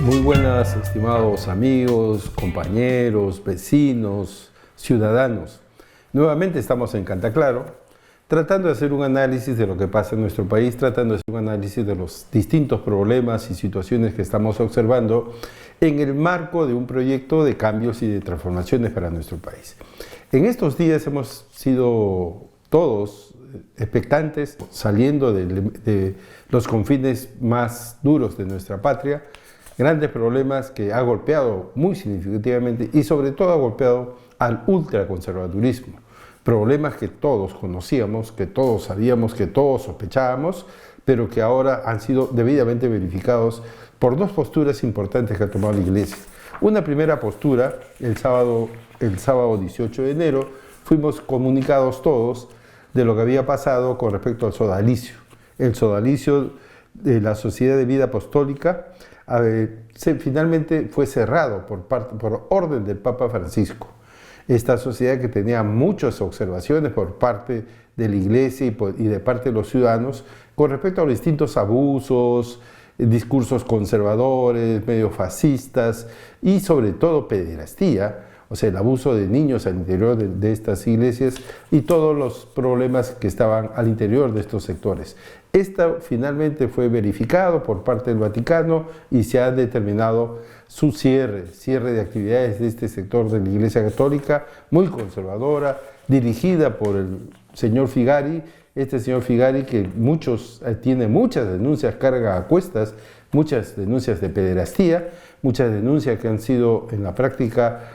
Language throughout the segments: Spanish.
Muy buenas, estimados amigos, compañeros, vecinos, ciudadanos. Nuevamente estamos en Cantaclaro, tratando de hacer un análisis de lo que pasa en nuestro país, tratando de hacer un análisis de los distintos problemas y situaciones que estamos observando en el marco de un proyecto de cambios y de transformaciones para nuestro país. En estos días hemos sido todos expectantes, saliendo de los confines más duros de nuestra patria, grandes problemas que ha golpeado muy significativamente y sobre todo ha golpeado al ultraconservadurismo. Problemas que todos conocíamos, que todos sabíamos, que todos sospechábamos, pero que ahora han sido debidamente verificados por dos posturas importantes que ha tomado la Iglesia. Una primera postura, el sábado 18 de enero, fuimos comunicados todos de lo que había pasado con respecto al sodalicio. El sodalicio de la Sociedad de Vida Apostólica finalmente fue cerrado por orden del Papa Francisco. Esta sociedad, que tenía muchas observaciones por parte de la Iglesia y de parte de los ciudadanos con respecto a los distintos abusos, discursos conservadores, medio fascistas y sobre todo pederastía, o sea, el abuso de niños al interior de estas iglesias y todos los problemas que estaban al interior de estos sectores. Esta finalmente fue verificado por parte del Vaticano y se ha determinado su cierre de actividades de este sector de la Iglesia Católica, muy conservadora, dirigida por el señor Figari. Este señor Figari, que tiene muchas denuncias, carga a cuestas, muchas denuncias de pederastía, muchas denuncias que han sido en la práctica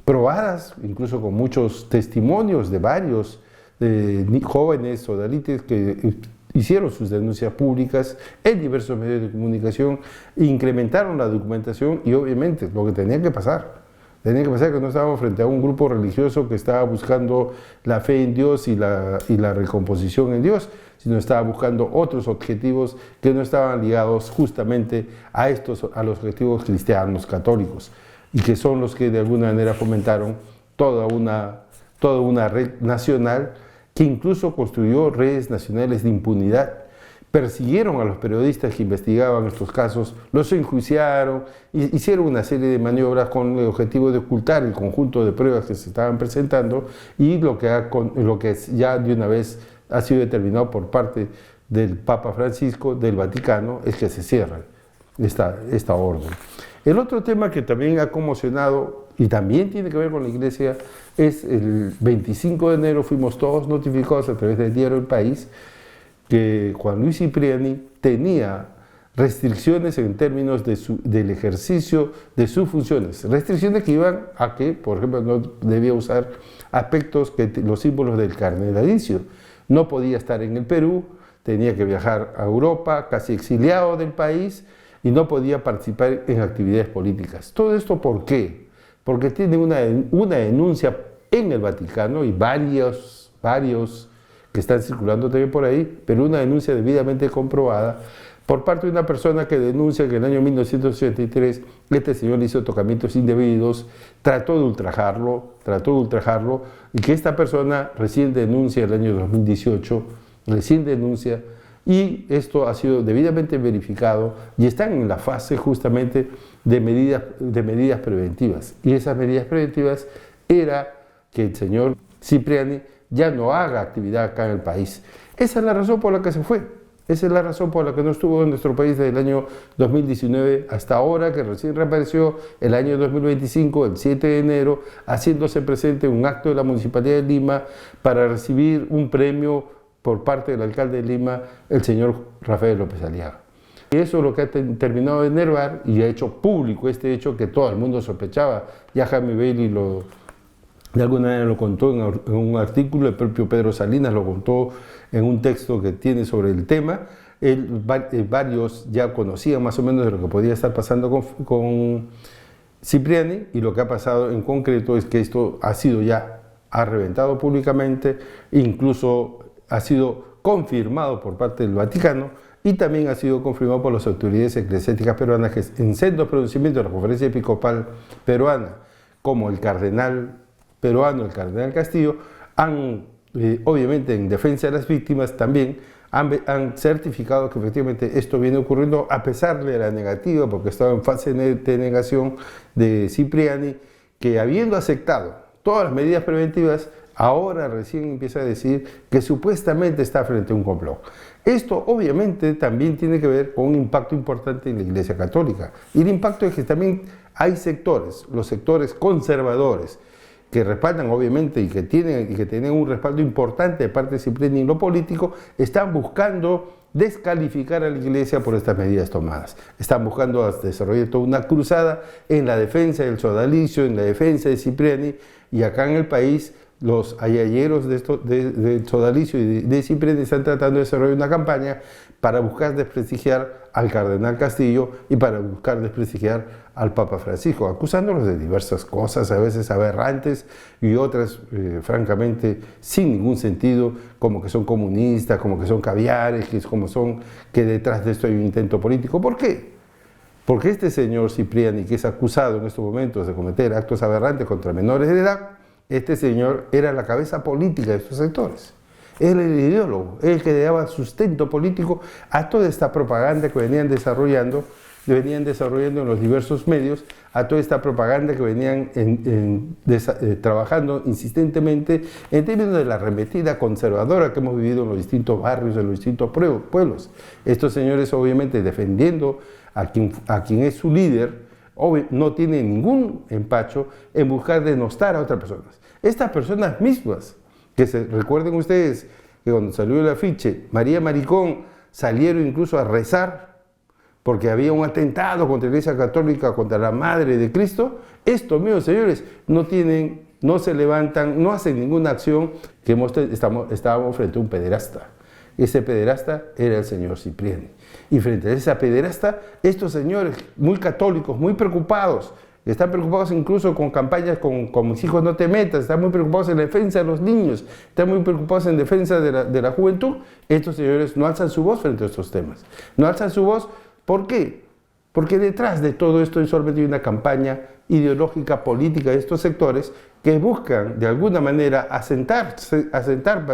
probadas, incluso con muchos testimonios de varios jóvenes sodalites que hicieron sus denuncias públicas en diversos medios de comunicación, incrementaron la documentación y obviamente lo que tenía que pasar que no estábamos frente a un grupo religioso que estaba buscando la fe en Dios y la recomposición en Dios, sino estaba buscando otros objetivos que no estaban ligados justamente a los objetivos cristianos católicos, y que son los que de alguna manera fomentaron toda una red nacional que incluso construyó redes nacionales de impunidad. Persiguieron a los periodistas que investigaban estos casos, los enjuiciaron, hicieron una serie de maniobras con el objetivo de ocultar el conjunto de pruebas que se estaban presentando, y lo que ya de una vez ha sido determinado por parte del Papa Francisco, del Vaticano, es que se cierre esta orden. El otro tema que también ha conmocionado y también tiene que ver con la Iglesia es el 25 de enero fuimos todos notificados a través del diario El País que Juan Luis Cipriani tenía restricciones en términos del ejercicio de sus funciones, restricciones que iban a que, por ejemplo, no debía usar aspectos los símbolos del carnericio, no podía estar en el Perú, tenía que viajar a Europa, casi exiliado del país, y no podía participar en actividades políticas. ¿Todo esto por qué? Porque tiene una denuncia en el Vaticano y varios que están circulando también por ahí, pero una denuncia debidamente comprobada por parte de una persona que denuncia que en el año 1983 este señor le hizo tocamientos indebidos, trató de ultrajarlo, y que esta persona recién denuncia el año 2018, y esto ha sido debidamente verificado y están en la fase justamente de medidas preventivas. Y esas medidas preventivas era que el señor Cipriani ya no haga actividad acá en el país. Esa es la razón por la que se fue. Esa es la razón por la que no estuvo en nuestro país desde el año 2019 hasta ahora, que recién reapareció el año 2025, el 7 de enero, haciéndose presente en un acto de la Municipalidad de Lima para recibir un premio por parte del alcalde de Lima, el señor Rafael López Aliaga. Y eso es lo que ha terminado de enervar y ha hecho público este hecho que todo el mundo sospechaba. Ya Jaime Bailey de alguna manera lo contó en un artículo, el propio Pedro Salinas lo contó en un texto que tiene sobre el tema. Varios ya conocían más o menos de lo que podía estar pasando con Cipriani, y lo que ha pasado en concreto es que esto ha reventado públicamente, incluso ha sido confirmado por parte del Vaticano y también ha sido confirmado por las autoridades eclesiásticas peruanas, que en sendos pronunciamientos de la Conferencia Episcopal Peruana, como el cardenal peruano, el cardenal Castillo, han, obviamente en defensa de las víctimas, también han certificado que efectivamente esto viene ocurriendo a pesar de la negativa, porque estaba en fase de negación de Cipriani, que habiendo aceptado todas las medidas preventivas, ahora recién empieza a decir que supuestamente está frente a un complot. Esto obviamente también tiene que ver con un impacto importante en la Iglesia Católica. Y el impacto es que también hay sectores, los sectores conservadores, que respaldan obviamente y que tienen un respaldo importante de parte de Cipriani en lo político, están buscando descalificar a la Iglesia por estas medidas tomadas. Están buscando desarrollar toda una cruzada en la defensa del sodalicio, en la defensa de Cipriani, y acá en el país los ayalleros de sodalicio y de Cipriani están tratando de desarrollar una campaña para buscar desprestigiar al cardenal Castillo y para buscar desprestigiar al Papa Francisco, acusándolos de diversas cosas, a veces aberrantes y otras, francamente, sin ningún sentido, como que son comunistas, como que son caviares, que detrás de esto hay un intento político. ¿Por qué? Porque este señor Cipriani, que es acusado en estos momentos de cometer actos aberrantes contra menores de edad, este señor era la cabeza política de estos sectores. Él era el ideólogo, el que le daba sustento político a toda esta propaganda que venían desarrollando en los diversos medios, a toda esta propaganda que venían trabajando insistentemente en términos de la arremetida conservadora que hemos vivido en los distintos barrios, en los distintos pueblos. Estos señores obviamente defendiendo a quien es su líder, no tienen ningún empacho en buscar denostar a otras personas. Estas personas mismas, recuerden ustedes que cuando salió el afiche, María Maricón salieron incluso a rezar porque había un atentado contra la Iglesia Católica, contra la Madre de Cristo. Estos mismos señores no se levantan, no hacen ninguna acción, que estábamos frente a un pederasta. Ese pederasta era el señor Cipriani. Y frente a esa pederasta, estos señores muy católicos, muy preocupados, están preocupados incluso con campañas con mis hijos no te metas, están muy preocupados en la defensa de los niños, están muy preocupados en defensa de la juventud. Estos señores no alzan su voz frente a estos temas. No alzan su voz, ¿por qué? Porque detrás de todo esto solamente hay una campaña ideológica, política de estos sectores que buscan de alguna manera asentar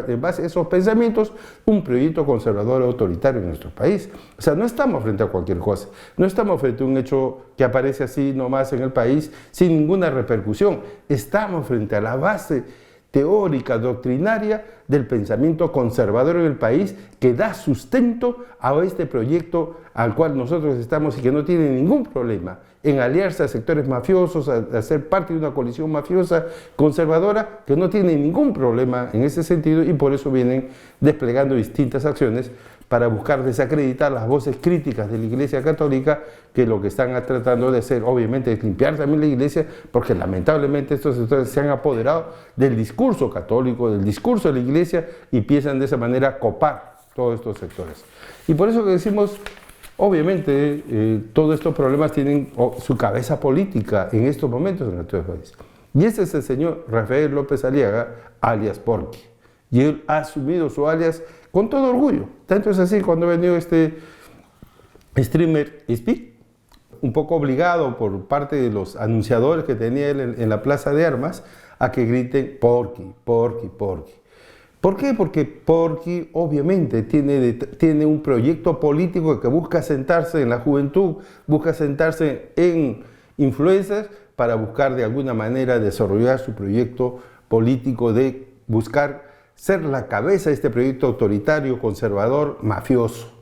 en base a esos pensamientos un proyecto conservador autoritario en nuestro país. O sea, no estamos frente a cualquier cosa, no estamos frente a un hecho que aparece así nomás en el país sin ninguna repercusión, estamos frente a la base teórica, doctrinaria del pensamiento conservador en el país que da sustento a este proyecto al cual nosotros estamos y que no tiene ningún problema en aliarse a sectores mafiosos, a ser parte de una coalición mafiosa conservadora que no tiene ningún problema en ese sentido y por eso vienen desplegando distintas acciones para buscar desacreditar las voces críticas de la Iglesia Católica, que lo que están tratando de hacer obviamente es limpiar también la Iglesia, porque lamentablemente estos sectores se han apoderado del discurso católico, del discurso de la Iglesia y empiezan de esa manera a copar todos estos sectores. Y por eso que decimos, obviamente todos estos problemas tienen su cabeza política en estos momentos en nuestro país. Y ese es el señor Rafael López Aliaga, alias Porky. Y él ha asumido su alias con todo orgullo. Tanto es así cuando ha venido este streamer Speak, un poco obligado por parte de los anunciadores que tenía él en la Plaza de Armas, a que griten Porky, Porky, Porky. ¿Por qué? Porque Porky obviamente tiene un proyecto político que busca sentarse en la juventud, busca sentarse en influencers para buscar de alguna manera desarrollar su proyecto político de buscar ser la cabeza de este proyecto autoritario, conservador, mafioso.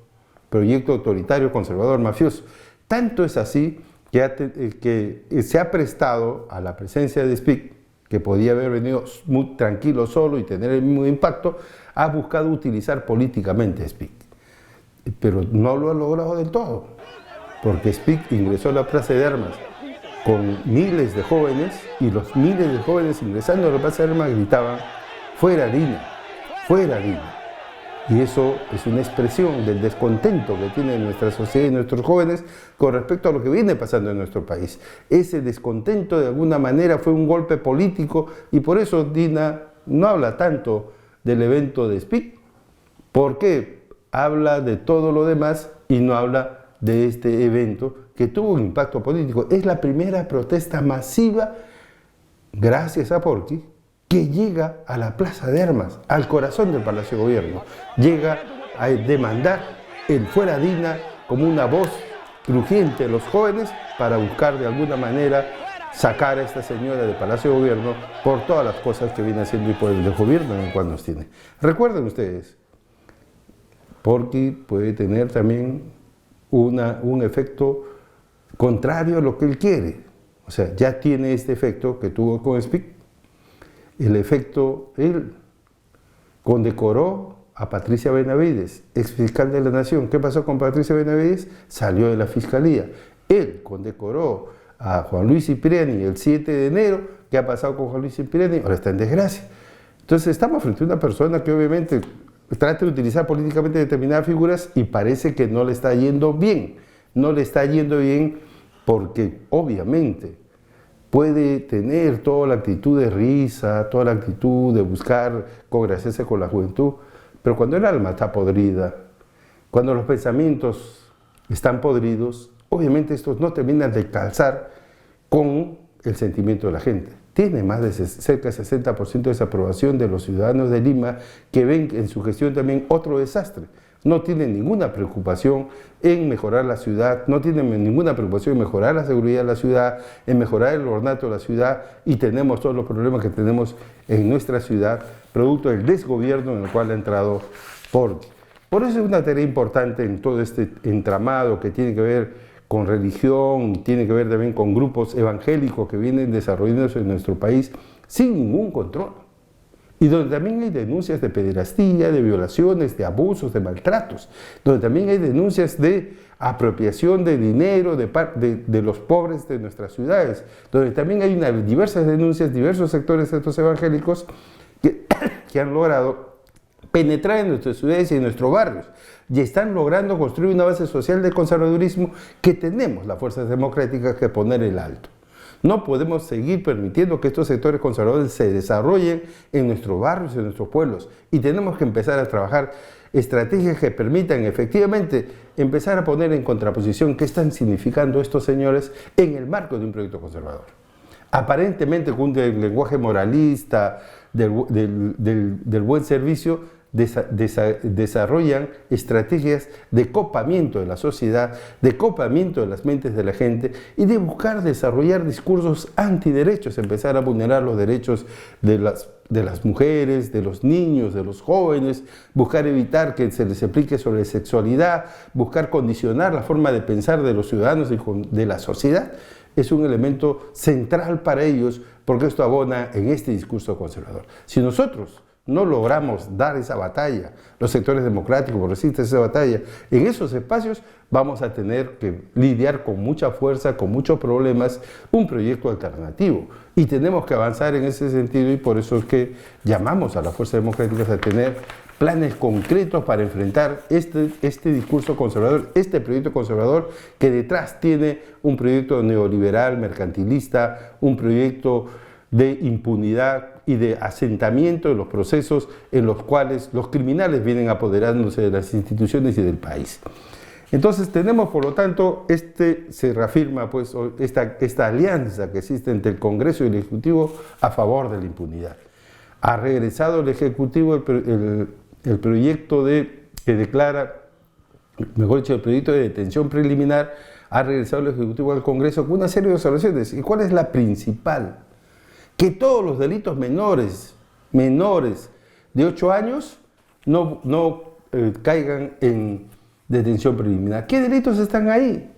Proyecto autoritario, conservador, mafioso. Tanto es así que se ha prestado a la presencia de Speak, que podía haber venido muy tranquilo solo y tener el mismo impacto, ha buscado utilizar políticamente a Speak. Pero no lo ha logrado del todo, porque Speak ingresó a la Plaza de Armas con miles de jóvenes y los miles de jóvenes ingresando a la Plaza de Armas gritaban fuera Dina, fuera Dina. Y eso es una expresión del descontento que tiene nuestra sociedad y nuestros jóvenes con respecto a lo que viene pasando en nuestro país. Ese descontento de alguna manera fue un golpe político y por eso Dina no habla tanto del evento de Speak, porque habla de todo lo demás y no habla de este evento que tuvo un impacto político. Es la primera protesta masiva, gracias a Porky, que llega a la Plaza de Armas, al corazón del Palacio de Gobierno. Llega a demandar el fuera digna como una voz crujiente de los jóvenes para buscar de alguna manera sacar a esta señora de Palacio de Gobierno por todas las cosas que viene haciendo y por el gobierno en el cual nos tiene. Recuerden ustedes, Porky puede tener también un efecto contrario a lo que él quiere. O sea, ya tiene este efecto que tuvo con SPIC. El efecto, él condecoró a Patricia Benavides, exfiscal de la Nación. ¿Qué pasó con Patricia Benavides? Salió de la Fiscalía. Él condecoró a Juan Luis Cipriani el 7 de enero. ¿Qué ha pasado con Juan Luis Cipriani? Ahora está en desgracia. Entonces estamos frente a una persona que obviamente trata de utilizar políticamente determinadas figuras y parece que no le está yendo bien. No le está yendo bien porque obviamente puede tener toda la actitud de risa, toda la actitud de buscar congraciarse con la juventud, pero cuando el alma está podrida, cuando los pensamientos están podridos, obviamente estos no terminan de calzar con el sentimiento de la gente. Tiene más de cerca del 60% de desaprobación de los ciudadanos de Lima que ven en su gestión también otro desastre. No tienen ninguna preocupación en mejorar la ciudad, no tienen ninguna preocupación en mejorar la seguridad de la ciudad, en mejorar el ornato de la ciudad, y tenemos todos los problemas que tenemos en nuestra ciudad, producto del desgobierno en el cual ha entrado Porky. Por eso es una tarea importante en todo este entramado que tiene que ver con religión, tiene que ver también con grupos evangélicos que vienen desarrollándose en nuestro país sin ningún control. Y donde también hay denuncias de pederastía, de violaciones, de abusos, de maltratos, donde también hay denuncias de apropiación de dinero de los pobres de nuestras ciudades, donde también hay diversas denuncias, diversos sectores de estos evangélicos que han logrado penetrar en nuestras ciudades y en nuestros barrios, y están logrando construir una base social de conservadurismo que tenemos las fuerzas democráticas que poner el alto. No podemos seguir permitiendo que estos sectores conservadores se desarrollen en nuestros barrios y en nuestros pueblos, y tenemos que empezar a trabajar estrategias que permitan efectivamente empezar a poner en contraposición qué están significando estos señores en el marco de un proyecto conservador. Aparentemente con un lenguaje moralista, del buen servicio, desarrollan estrategias de copamiento de la sociedad, de copamiento de las mentes de la gente y de buscar desarrollar discursos antiderechos, empezar a vulnerar los derechos de las mujeres, de los niños, de los jóvenes, buscar evitar que se les explique sobre sexualidad, buscar condicionar la forma de pensar de los ciudadanos y de la sociedad. Es un elemento central para ellos porque esto abona en este discurso conservador. Si nosotros no logramos dar esa batalla, los sectores democráticos progresistas esa batalla, en esos espacios vamos a tener que lidiar con mucha fuerza, con muchos problemas, un proyecto alternativo. Y tenemos que avanzar en ese sentido, y por eso es que llamamos a las fuerzas democráticas a tener planes concretos para enfrentar este discurso conservador, este proyecto conservador que detrás tiene un proyecto neoliberal, mercantilista, un proyecto de impunidad y de asentamiento de los procesos en los cuales los criminales vienen apoderándose de las instituciones y del país. Entonces tenemos, por lo tanto, se reafirma pues, esta alianza que existe entre el Congreso y el Ejecutivo a favor de la impunidad. Ha regresado el Ejecutivo el proyecto que declara, mejor dicho, el proyecto de detención preliminar, ha regresado el Ejecutivo al Congreso con una serie de observaciones. ¿Y cuál es la principal? Que todos los delitos menores de 8 años no caigan en detención preliminar. ¿Qué delitos están ahí?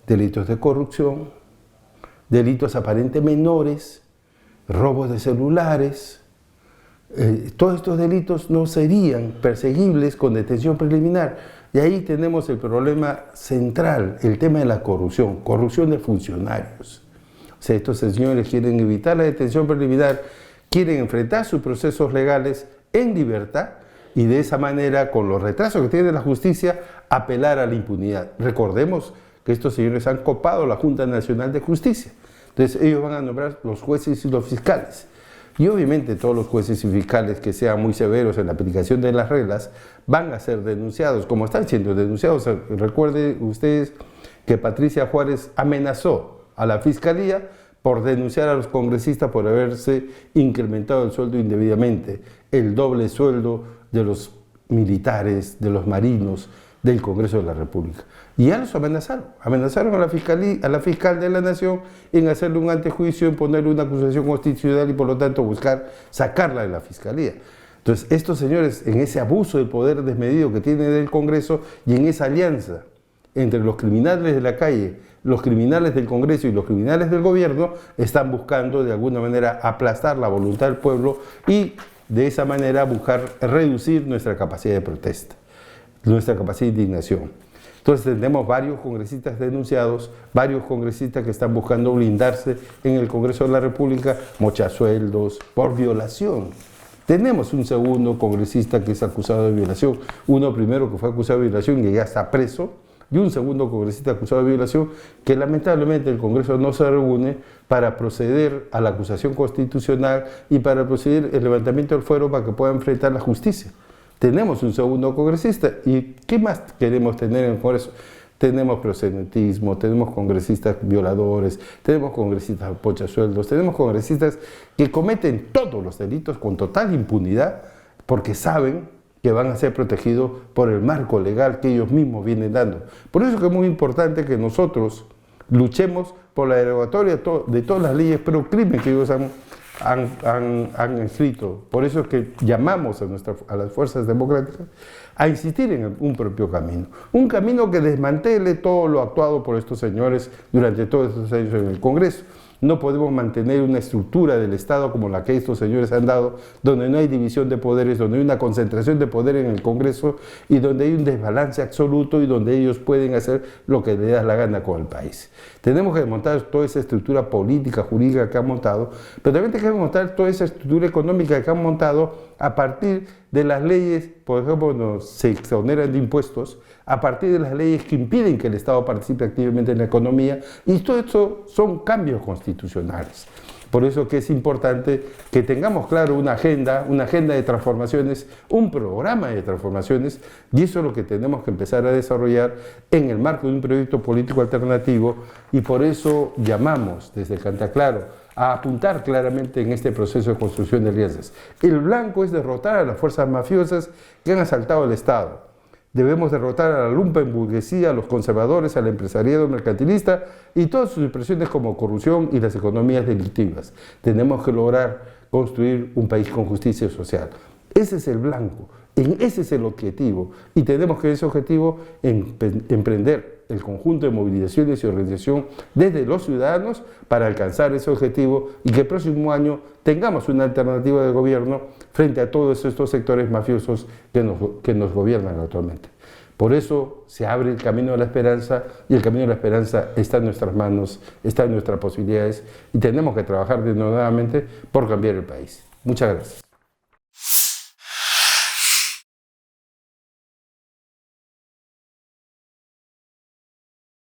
Delitos de corrupción, delitos aparentemente menores, robos de celulares. Todos estos delitos no serían perseguibles con detención preliminar. Y ahí tenemos el problema central, el tema de la corrupción de funcionarios. O sea, estos señores quieren evitar la detención preliminar, quieren enfrentar sus procesos legales en libertad y de esa manera, con los retrasos que tiene la justicia, apelar a la impunidad. Recordemos que estos señores han copado la Junta Nacional de Justicia. Entonces ellos van a nombrar los jueces y los fiscales. Y obviamente todos los jueces y fiscales que sean muy severos en la aplicación de las reglas van a ser denunciados, como están siendo denunciados. Recuerden ustedes que Patricia Juárez amenazó a la Fiscalía por denunciar a los congresistas por haberse incrementado el sueldo indebidamente, el doble sueldo de los militares, de los marinos, del Congreso de la República. Y ya los amenazaron a la fiscal de la Nación en hacerle un antejuicio, en ponerle una acusación constitucional y por lo tanto buscar sacarla de la Fiscalía. Entonces, estos señores, en ese abuso de poder desmedido que tienen del Congreso y en esa alianza entre los criminales de la calle, los criminales del Congreso y los criminales del gobierno, están buscando de alguna manera aplastar la voluntad del pueblo y de esa manera buscar reducir nuestra capacidad de protesta, nuestra capacidad de indignación. Entonces tenemos varios congresistas denunciados, varios congresistas que están buscando blindarse en el Congreso de la República, mochasueldos, por violación. Tenemos un segundo congresista que es acusado de violación, uno primero que fue acusado de violación y ya está preso, y un segundo congresista acusado de violación que lamentablemente el Congreso no se reúne para proceder a la acusación constitucional y para proceder el levantamiento del fuero para que pueda enfrentar la justicia. Tenemos un segundo congresista y ¿qué más queremos tener en el Congreso? Tenemos proxenetismo, tenemos congresistas violadores, tenemos congresistas pochasueldos, tenemos congresistas que cometen todos los delitos con total impunidad porque saben que van a ser protegidos por el marco legal que ellos mismos vienen dando. Por eso es que es muy importante que nosotros luchemos por la derogatoria de todas las leyes pro crimen que ellos han escrito. Por eso es que llamamos a las fuerzas democráticas a insistir en un propio camino. Un camino que desmantele todo lo actuado por estos señores durante todos estos años en el Congreso. No podemos mantener una estructura del Estado como la que estos señores han dado, donde no hay división de poderes, donde hay una concentración de poder en el Congreso y donde hay un desbalance absoluto y donde ellos pueden hacer lo que les da la gana con el país. Tenemos que desmontar toda esa estructura política, jurídica que han montado, pero también tenemos que desmontar toda esa estructura económica que han montado a partir de las leyes, por ejemplo, cuando se exoneran de impuestos, a partir de las leyes que impiden que el Estado participe activamente en la economía, y todo esto son cambios constitucionales. Por eso que es importante que tengamos claro una agenda de transformaciones, un programa de transformaciones, y eso es lo que tenemos que empezar a desarrollar en el marco de un proyecto político alternativo, y por eso llamamos desde Cantaclaro a apuntar claramente en este proceso de construcción de alianzas. El blanco es derrotar a las fuerzas mafiosas que han asaltado el Estado. Debemos derrotar a la lumpenburguesía, a los conservadores, al empresariado mercantilista y todas sus expresiones como corrupción y las economías delictivas. Tenemos que lograr construir un país con justicia social. Ese es el blanco, ese es el objetivo y tenemos que ese objetivo emprender el conjunto de movilizaciones y organización desde los ciudadanos para alcanzar ese objetivo y que el próximo año tengamos una alternativa de gobierno frente a todos estos sectores mafiosos que nos gobiernan actualmente. Por eso se abre el camino de la esperanza y el camino de la esperanza está en nuestras manos, está en nuestras posibilidades y tenemos que trabajar denodadamente por cambiar el país. Muchas gracias.